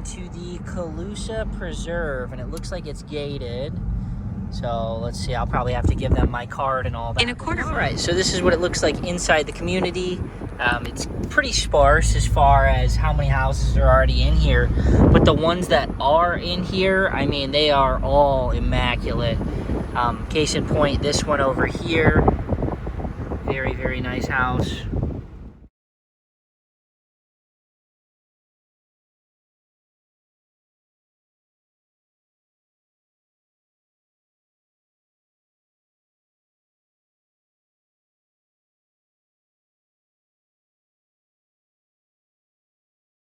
into the Calusa Preserve, and it looks like it's gated. So let's see, I'll probably have to give them my card and all that. In a quarter. All right, so this is what it looks like inside the community. It's pretty sparse as far as how many houses are already in here, but the ones that are in here, I mean, they are all immaculate. Case in point, this one over here, very, very nice house.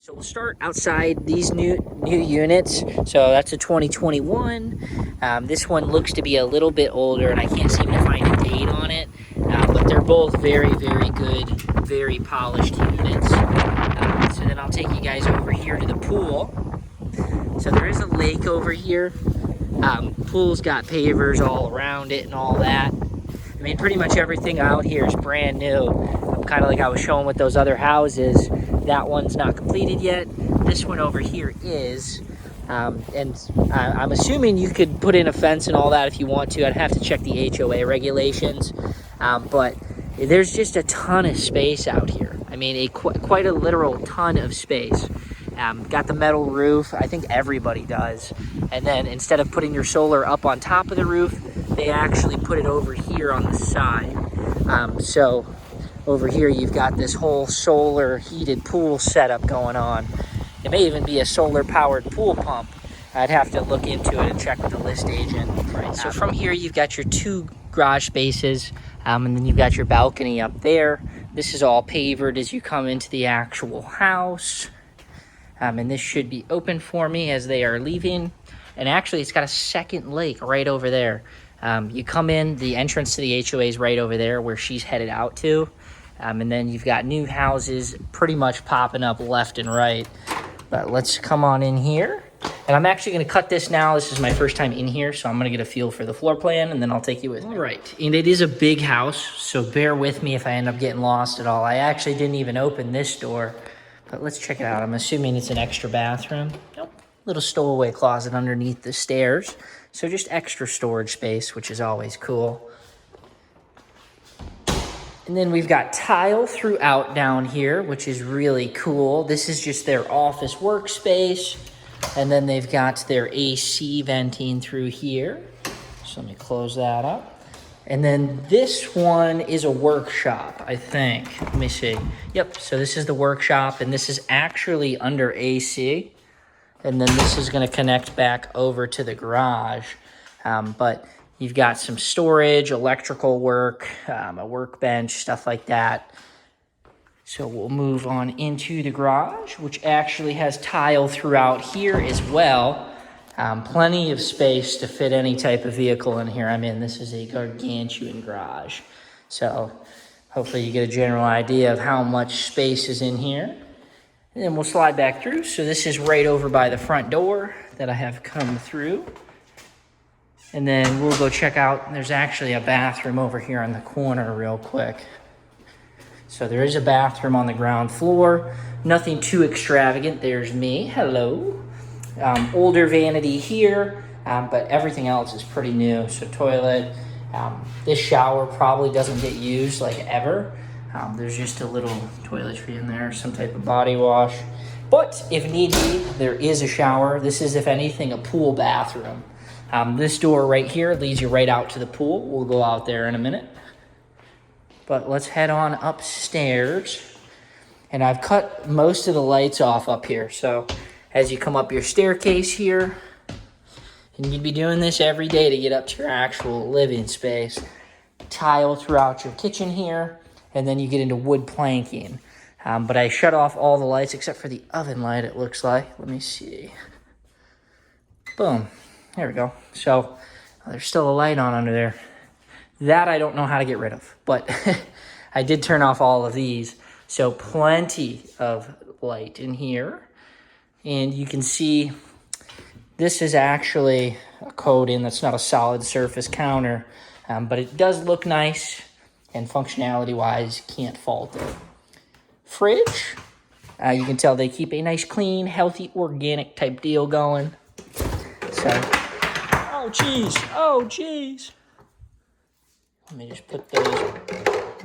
So we'll start outside these new units. So that's a 2021. This one looks to be a little bit older, and I can't seem to find a date on it. But they're both very, very good, very polished units. So then I'll take you guys over here to the pool. So there is a lake over here. Pool's got pavers all around it and all that. I mean, pretty much everything out here is brand new. Kind of like I was showing with those other houses. That one's not completed yet. This one over here is. And I'm assuming you could put in a fence and all that if you want to. I'd have to check the HOA regulations. But there's just a ton of space out here. I mean, quite a literal ton of space. Got the metal roof. I think everybody does. And then instead of putting your solar up on top of the roof, they actually put it over here on the side. So over here, you've got this whole solar heated pool setup going on. It may even be a solar powered pool pump. I'd have to look into it and check with the list agent. Right. So from here, you've got your 2 garage spaces, and then you've got your balcony up there. This is all pavered as you come into the actual house. And this should be open for me as they are leaving. And actually, it's got a second lake right over there. You come in, the entrance to the HOA is right over there where she's headed out to. And then you've got new houses pretty much popping up left and right. But let's come on in here. And I'm actually going to cut this now. This is my first time in here, so I'm going to get a feel for the floor plan, and then I'll take you with me. All right, and it is a big house, so bear with me if I end up getting lost at all. I actually didn't even open this door, but let's check it out. I'm assuming it's an extra bathroom. Nope. Little stowaway closet underneath the stairs. So just extra storage space, which is always cool. And then we've got tile throughout down here, which is really cool. This is just their office workspace. And then they've got their AC venting through here. So let me close that up. And then this one is a workshop, I think. Let me see. Yep, so this is the workshop, and this is actually under AC. And then this is going to connect back over to the garage. But you've got some storage, electrical work, a workbench, stuff like that. So we'll move on into the garage, which actually has tile throughout here as well. Plenty of space to fit any type of vehicle in here. I mean, this is a gargantuan garage. So hopefully you get a general idea of how much space is in here. And then we'll slide back through. So this is right over by the front door that I have come through. And then we'll go check out, there's actually a bathroom over here on the corner real quick. So there is a bathroom on the ground floor. Nothing too extravagant. There's me. Hello. Older vanity here, but everything else is pretty new. So toilet. This shower probably doesn't get used like ever. There's just a little toiletry in there, some type of body wash. But if need be, there is a shower. This is, if anything, a pool bathroom. This door right here leads you right out to the pool. We'll go out there in a minute. But let's head on upstairs. And I've cut most of the lights off up here. So as you come up your staircase here, and you'd be doing this every day to get up to your actual living space. Tile throughout your kitchen here. And then you get into wood planking. But I shut off all the lights except for the oven light, it looks like. Let me see. Boom. There we go. So there's still a light on under there. That I don't know how to get rid of. But I did turn off all of these. So plenty of light in here. And you can see this is actually a coating that's not a solid surface counter. But it does look nice. And functionality-wise, can't fault it. Fridge. You can tell they keep a nice, clean, healthy, organic type deal going. So, oh, geez. Oh, geez. Let me just put those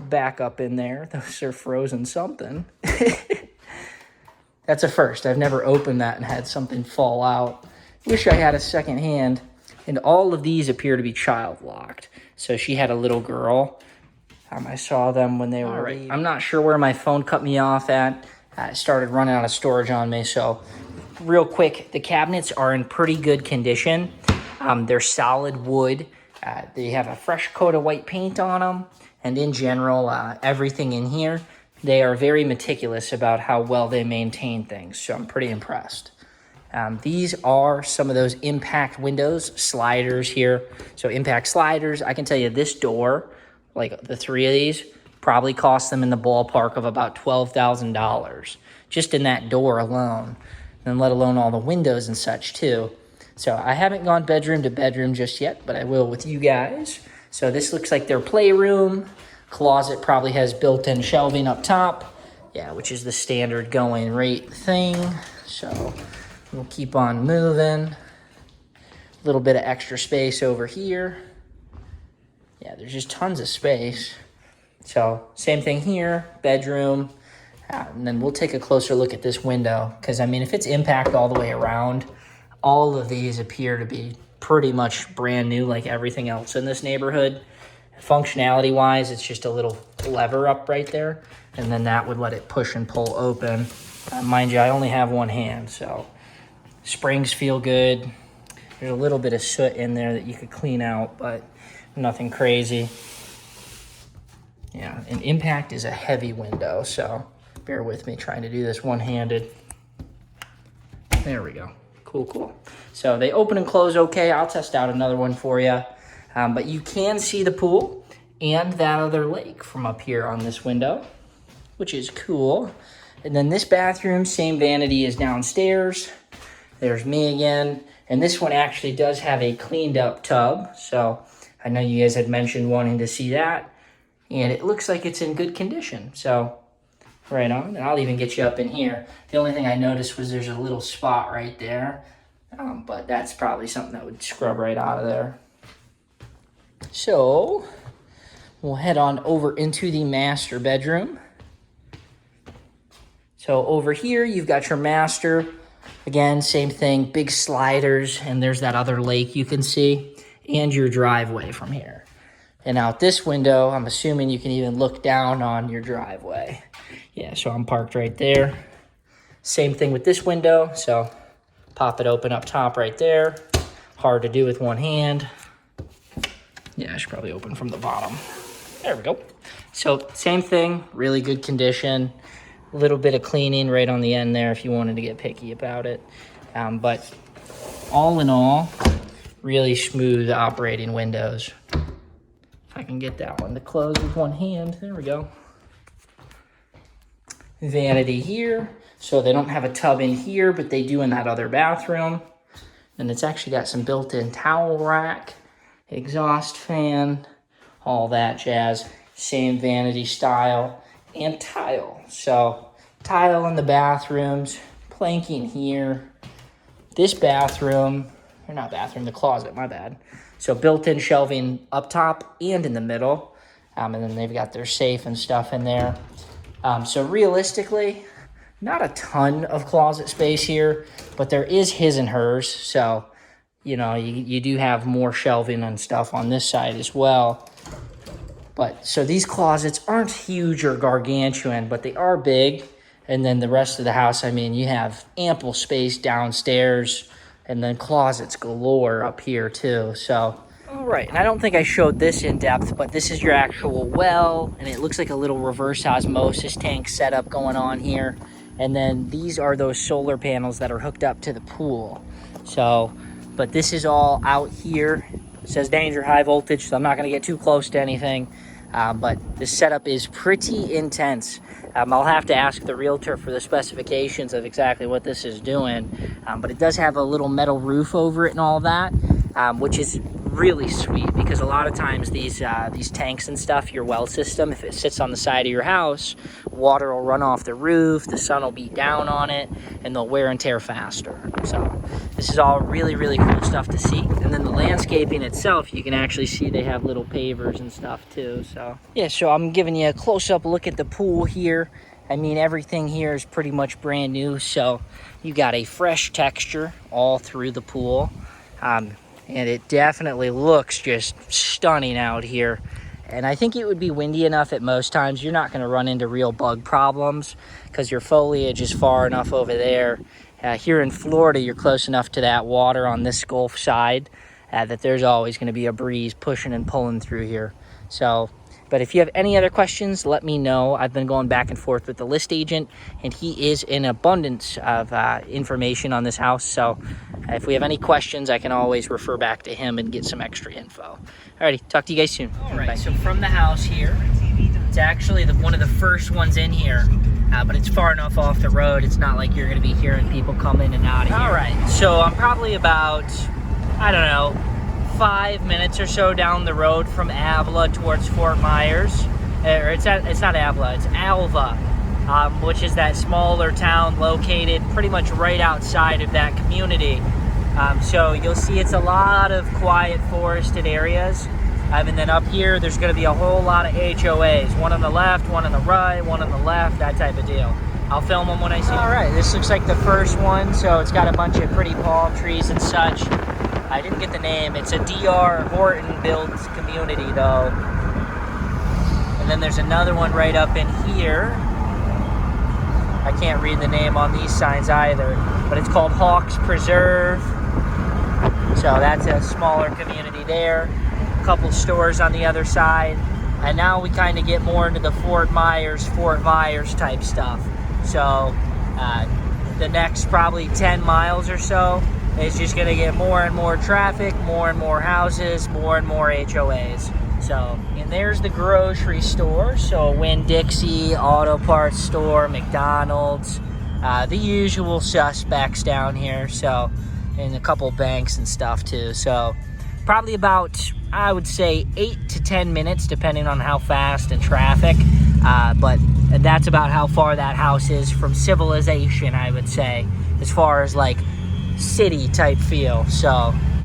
back up in there. Those are frozen something. That's a first. I've never opened that and had something fall out. Wish I had a second hand. And all of these appear to be child locked. So she had a little girl. I saw them when they were... All right. I'm not sure where my phone cut me off at. It started running out of storage on me. So real quick, the cabinets are in pretty good condition. They're solid wood. They have a fresh coat of white paint on them. And in general, everything in here, they are very meticulous about how well they maintain things. So I'm pretty impressed. These are some of those impact windows, sliders here. So impact sliders, I can tell you this door, like the 3 of these, probably cost them in the ballpark of about $12,000 just in that door alone, and let alone all the windows and such too. So I haven't gone bedroom to bedroom just yet, but I will with you guys. So this looks like their playroom. Closet probably has built-in shelving up top. Yeah, which is the standard going rate thing. So we'll keep on moving. A little bit of extra space over here. Yeah, there's just tons of space. So same thing here, bedroom. And then we'll take a closer look at this window. Because, I mean, if it's impact all the way around, all of these appear to be pretty much brand new like everything else in this neighborhood. Functionality-wise, it's just a little lever up right there. And then that would let it push and pull open. Mind you, I only have one hand, so springs feel good. There's a little bit of soot in there that you could clean out, but nothing crazy. Yeah, and impact is a heavy window, so bear with me trying to do this one-handed. There we go. Cool, cool. So they open and close okay. I'll test out another one for you. But you can see the pool and that other lake from up here on this window, which is cool. And then this bathroom, same vanity as downstairs. There's me again. And this one actually does have a cleaned up tub. So I know you guys had mentioned wanting to see that. And it looks like it's in good condition. So right on. And I'll even get you up in here. The only thing I noticed was there's a little spot right there. But that's probably something that would scrub right out of there. So we'll head on over into the master bedroom. So over here, you've got your master. Again, same thing, big sliders, and there's that other lake you can see, and your driveway from here. And out this window, I'm assuming you can even look down on your driveway. Yeah, so I'm parked right there. Same thing with this window, so pop it open up top right there. Hard to do with one hand. Yeah, I should probably open from the bottom. There we go. So same thing, really good condition. A little bit of cleaning right on the end there if you wanted to get picky about it. But all in all, really smooth operating windows. If I can get that one to close with one hand, there we go. Vanity here. So they don't have a tub in here, but they do in that other bathroom. And it's actually got some built-in towel rack, exhaust fan, all that jazz. Same vanity style and tile. So tile in the bathrooms, planking here. This bathroom, or not bathroom, the closet, my bad. So built-in shelving up top and in the middle. And then they've got their safe and stuff in there. So realistically, not a ton of closet space here, but there is his and hers. So, you know, you do have more shelving and stuff on this side as well. But so these closets aren't huge or gargantuan, but they are big. And then the rest of the house, I mean, you have ample space downstairs and then closets galore up here too. So, all right, and I don't think I showed this in depth, but this is your actual well, and it looks like a little reverse osmosis tank setup going on here. And then these are those solar panels that are hooked up to the pool. So, but this is all out here. It says danger, high voltage, so I'm not gonna get too close to anything. But the setup is pretty intense. I'll have to ask the realtor for the specifications of exactly what this is doing. But it does have a little metal roof over it and all that, which is really sweet because a lot of times these tanks and stuff, your well system, if it sits on the side of your house, water will run off the roof, the sun will beat down on it, and they'll wear and tear faster. So this is all really, really cool stuff to see. And then the landscaping itself, you can actually see they have little pavers and stuff too. So yeah, so I'm giving you a close-up look at the pool here. I mean, everything here is pretty much brand new, so you got a fresh texture all through the pool. And it definitely looks just stunning out here. And I think it would be windy enough at most times. You're not going to run into real bug problems because your foliage is far enough over there. Here in Florida, you're close enough to that water on this Gulf side that there's always going to be a breeze pushing and pulling through here. So, but if you have any other questions, let me know. I've been going back and forth with the list agent, and he is in abundance of information on this house. So if we have any questions, I can always refer back to him and get some extra info. Alrighty, talk to you guys soon. All right, so from the house here, it's actually one of the first ones in here, but it's far enough off the road. It's not like you're going to be hearing people come in and out of here. All right, so I'm probably about, I don't know, 5 minutes or so down the road from Avila towards Fort Myers. Or it's not Avila, it's Alva, which is that smaller town located pretty much right outside of that community. So you'll see it's a lot of quiet forested areas. And then up here, there's going to be a whole lot of HOAs. One on the left, one on the right, one on the left, that type of deal. I'll film them when I see them. All right, this looks like the first one. So it's got a bunch of pretty palm trees and such. I didn't get the name. It's a D.R. Horton built community though. And then there's another one right up in here. I can't read the name on these signs either, but it's called Hawks Preserve. So that's a smaller community there. A couple stores on the other side. And now we kind of get more into the Fort Myers type stuff. So the next probably 10 miles or so, it's just going to get more and more traffic, more and more houses, more and more HOAs. So, and there's the grocery store. So Winn-Dixie, auto parts store, McDonald's, the usual suspects down here. So, and a couple banks and stuff too. So probably about, I would say 8 to 10 minutes, depending on how fast and traffic. But that's about how far that house is from civilization, I would say, as far as like city type feel. So